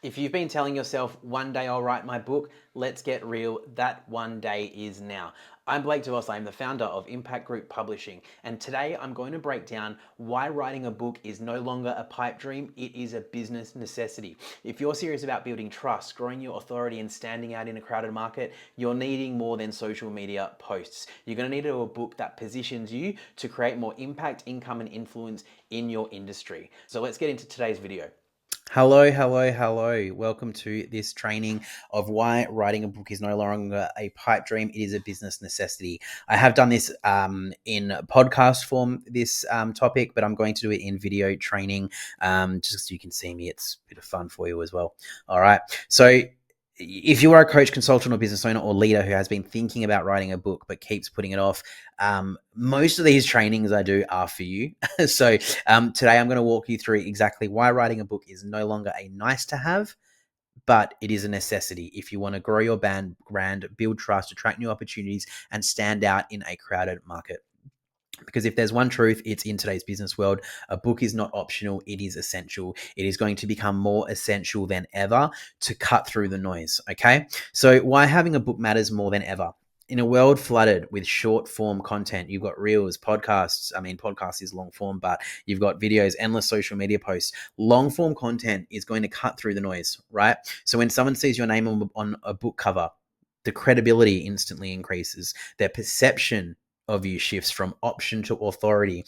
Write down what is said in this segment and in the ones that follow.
If you've been telling yourself, one day I'll write my book, let's get real, that one day is now. I'm Blake DeVos, I'm the founder of Impact Group Publishing, and today I'm going to break down why writing a book is no longer a pipe dream, it is a business necessity. If you're serious about building trust, growing your authority, and standing out in a crowded market, you're needing more than social media posts. You're going to need a book that positions you to create more impact, income, and influence in your industry. So let's get into today's video. Hello. Welcome to this training of why writing a book is no longer a pipe dream. It is a business necessity. I have done this in podcast form, this topic, but I'm going to do it in video training just so you can see me. It's a bit of fun for you as well. All right. So if you are a coach, consultant, or business owner or leader who has been thinking about writing a book but keeps putting it off, most of these trainings I do are for you. So today I'm going to walk you through exactly why writing a book is no longer a nice to have, but it is a necessity if you want to grow your brand, build trust, attract new opportunities, and stand out in a crowded market. Because if there's one truth, it's in today's business world. A book is not optional, it is essential. It is going to become more essential than ever to cut through the noise, okay? So why having a book matters more than ever. In a world flooded with short form content, you've got reels, podcasts. I mean, podcast is long form, but you've got videos, endless social media posts. Long form content is going to cut through the noise, right? So when someone sees your name on a book cover, the credibility instantly increases. Their perception of you shifts from option to authority,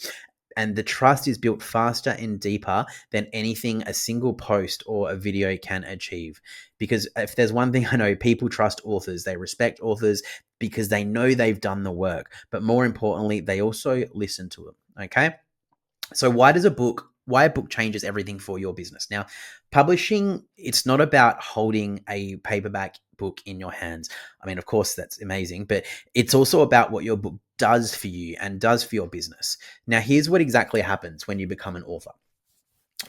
and the trust is built faster and deeper than anything a single post or a video can achieve. Because if there's one thing I know, people trust authors. They respect authors because they know they've done the work, but more importantly, they also listen to them. Okay. So why a book changes everything for your business? Now, publishing, it's not about holding a paperback book in your hands. I mean, of course, that's amazing, but it's also about what your book does for you and does for your business. Now, here's what exactly happens when you become an author.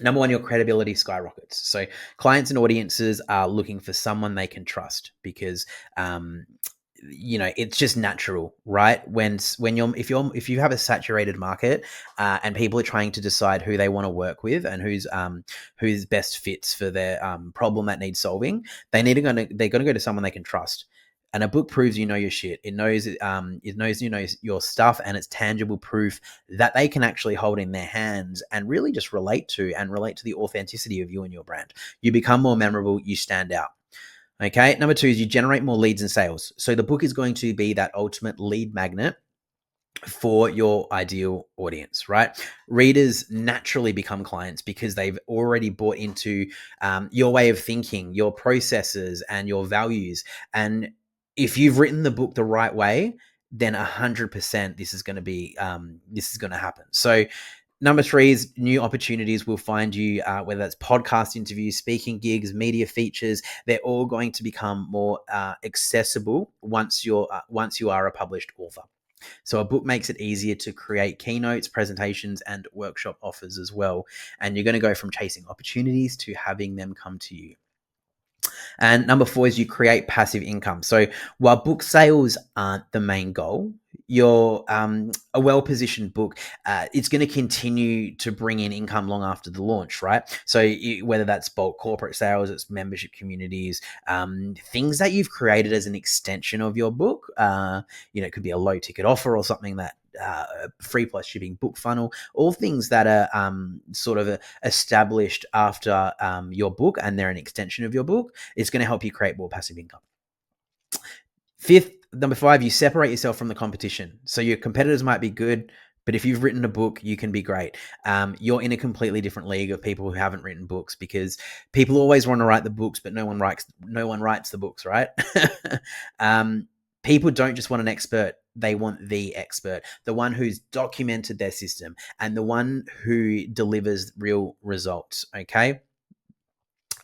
Number one, your credibility skyrockets. So clients and audiences are looking for someone they can trust because it's just natural, right? If you have a saturated market and people are trying to decide who they want to work with and who's best fits for their problem that needs solving, they're going to go to someone they can trust. And a book proves you know your shit. It knows you know your stuff, and it's tangible proof that they can actually hold in their hands and really just relate to the authenticity of you and your brand. You become more memorable. You stand out. Okay. Number two is you generate more leads and sales. So the book is going to be that ultimate lead magnet for your ideal audience, right? Readers naturally become clients because they've already bought into your way of thinking, your processes, and your values. And if you've written the book the right way, then 100% this is going to happen. So number three is new opportunities will find you, whether that's podcast interviews, speaking gigs, media features. They're all going to become more accessible once you are a published author. So a book makes it easier to create keynotes, presentations, and workshop offers as well. And you're going to go from chasing opportunities to having them come to you. And number four is you create passive income. So while book sales aren't the main goal, your a well-positioned book, it's going to continue to bring in income long after the launch, right? So whether that's bulk corporate sales, it's membership communities, things that you've created as an extension of your book. It could be a low ticket offer or something that free plus shipping book funnel, all things that are sort of established after your book and they're an extension of your book. It's going to help you create more passive income. Number five, you separate yourself from the competition. So your competitors might be good, but if you've written a book, you can be great. You're in a completely different league of people who haven't written books because people always want to write the books, but no one writes the books, right? People don't just want an expert. They want the expert, the one who's documented their system and the one who delivers real results. Okay.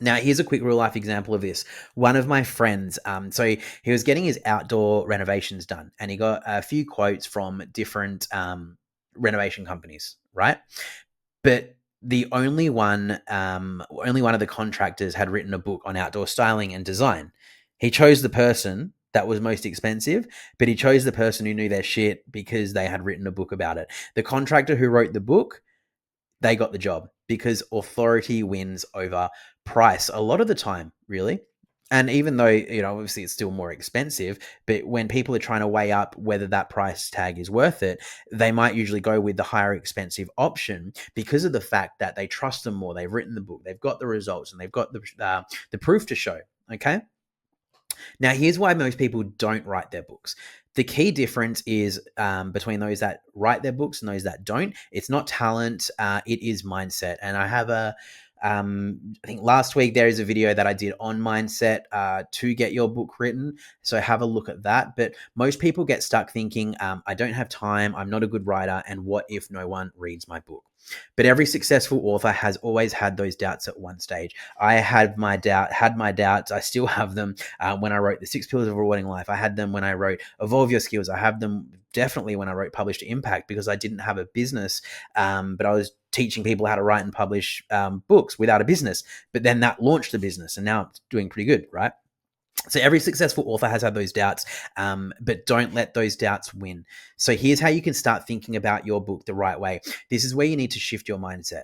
Now, here's a quick real life example of this. One of my friends, so he was getting his outdoor renovations done and he got a few quotes from different renovation companies, right? But the only one of the contractors had written a book on outdoor styling and design. He chose the person that was most expensive, but he chose the person who knew their shit because they had written a book about it. The contractor who wrote the book, they got the job because authority wins over price a lot of the time, really. And even though, obviously it's still more expensive, but when people are trying to weigh up whether that price tag is worth it, they might usually go with the higher expensive option because of the fact that they trust them more. They've written the book, they've got the results, and they've got the proof to show. Okay. Now, here's why most people don't write their books. The key difference is between those that write their books and those that don't. It's not talent, it is mindset. And I have I think last week there is a video that I did on mindset to get your book written. So have a look at that. But most people get stuck thinking, I don't have time, I'm not a good writer, and what if no one reads my book? But every successful author has always had those doubts at one stage. I had my doubts. I still have them when I wrote The 6 Pillars of a Rewarding Life. I had them when I wrote Evolve Your Skills. I have them definitely when I wrote Publish to Impact, because I didn't have a business, but I was teaching people how to write and publish books without a business. But then that launched the business, and now it's doing pretty good, right? So every successful author has had those doubts, but don't let those doubts win. So here's how you can start thinking about your book the right way. This is where you need to shift your mindset,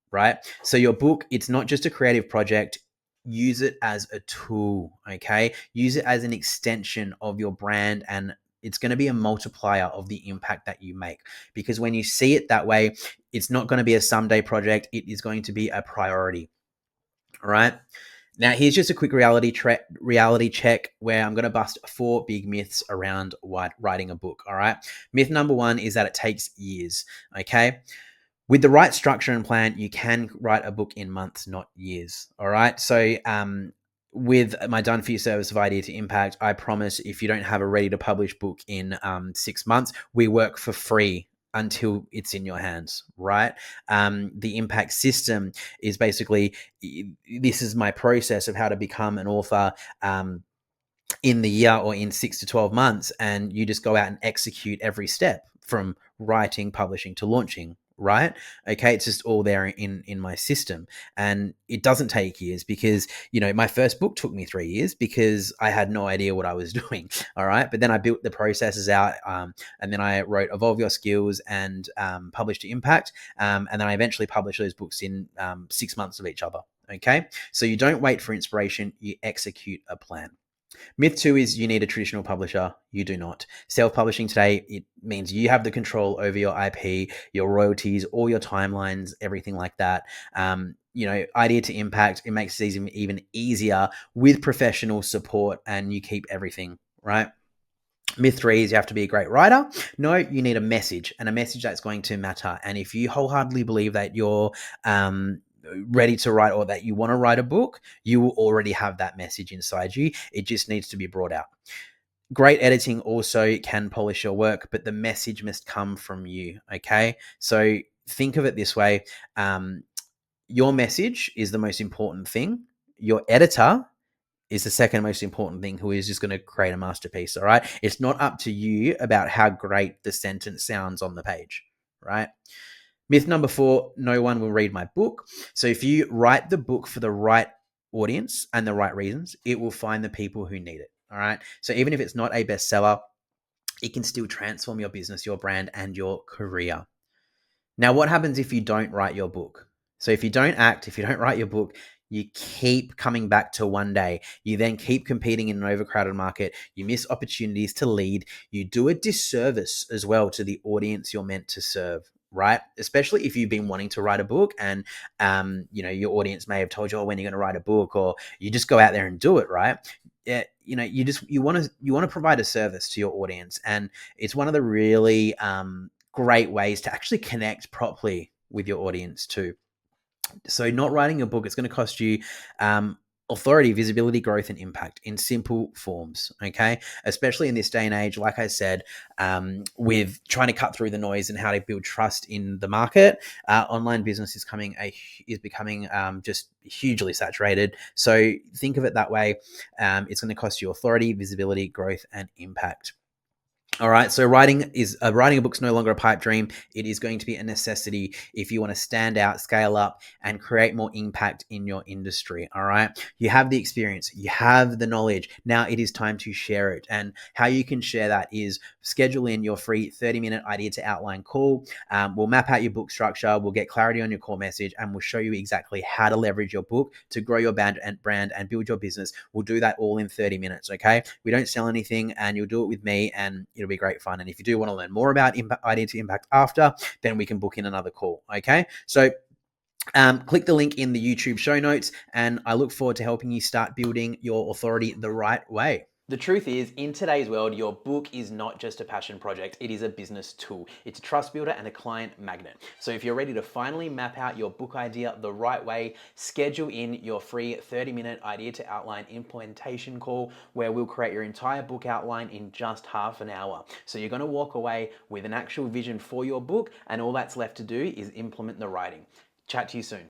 right? So your book, it's not just a creative project. Use it as a tool, okay? Use it as an extension of your brand, and it's going to be a multiplier of the impact that you make. Because when you see it that way, it's not going to be a someday project. It is going to be a priority, all right? Now, here's just a quick reality check where I'm going to bust 4 big myths around writing a book, all right? Myth number 1 is that it takes years, okay? With the right structure and plan, you can write a book in months, not years, all right? So with my Done For You service of Idea to Impact, I promise if you don't have a ready-to-publish book in 6 months, we work for free until it's in your hands, right? The impact system is basically, this is my process of how to become an author in the year or in 6 to 12 months. And you just go out and execute every step from writing, publishing to launching, right? Okay. It's just all there in my system. And it doesn't take years because, my first book took me 3 years because I had no idea what I was doing. All right. But then I built the processes out. And then I wrote Evolve Your Skills and Publish to Impact. And then I eventually published those books in 6 months of each other. Okay. So you don't wait for inspiration, you execute a plan. Myth 2 is you need a traditional publisher. You do not. Self-publishing today, it means you have the control over your IP, your royalties, all your timelines, everything like that. Idea to Impact, it makes it even easier with professional support, and you keep everything, right? Myth 3 is you have to be a great writer. No, you need a message, and a message that's going to matter. And if you wholeheartedly believe that you're ready to write or that you want to write a book, you will already have that message inside you. It just needs to be brought out. Great editing also can polish your work, but the message must come from you. Okay. So think of it this way. Your message is the most important thing. Your editor is the second most important thing, who is just going to create a masterpiece. All right. It's not up to you about how great the sentence sounds on the page. Right. Myth number 4, no one will read my book. So if you write the book for the right audience and the right reasons, it will find the people who need it. All right. So even if it's not a bestseller, it can still transform your business, your brand, and your career. Now, what happens if you don't write your book? So if you don't act, if you don't write your book, you keep coming back to one day. You then keep competing in an overcrowded market. You miss opportunities to lead. You do a disservice as well to the audience you're meant to serve, right? Especially if you've been wanting to write a book and, your audience may have told you, when you're going to write a book, or you just go out there and do it, right? Yeah, you want to provide a service to your audience. And it's one of the really great ways to actually connect properly with your audience too. So not writing a book, it's going to cost you authority, visibility, growth, and impact in simple forms. Okay. Especially in this day and age, like I said, with trying to cut through the noise and how to build trust in the market, online business is becoming just hugely saturated. So think of it that way. It's going to cost you authority, visibility, growth, and impact. All right, so writing a book's no longer a pipe dream. It is going to be a necessity if you want to stand out, scale up, and create more impact in your industry. All right, you have the experience, you have the knowledge. Now it is time to share it, and how you can share that is schedule in your free 30-minute idea to outline call. We'll map out your book structure, we'll get clarity on your core message, and we'll show you exactly how to leverage your book to grow your brand and build your business. We'll do that all in 30 minutes. Okay, we don't sell anything, and you'll do it with me, and it'll be great fun. And if you do want to learn more about idea to impact after, then we can book in another call. Okay, so click the link in the YouTube show notes, and I look forward to helping you start building your authority the right way. The truth is, in today's world, your book is not just a passion project, it is a business tool. It's a trust builder and a client magnet. So if you're ready to finally map out your book idea the right way, schedule in your free 30-minute idea to outline implementation call, where we'll create your entire book outline in just half an hour. So you're going to walk away with an actual vision for your book, and all that's left to do is implement the writing. Chat to you soon.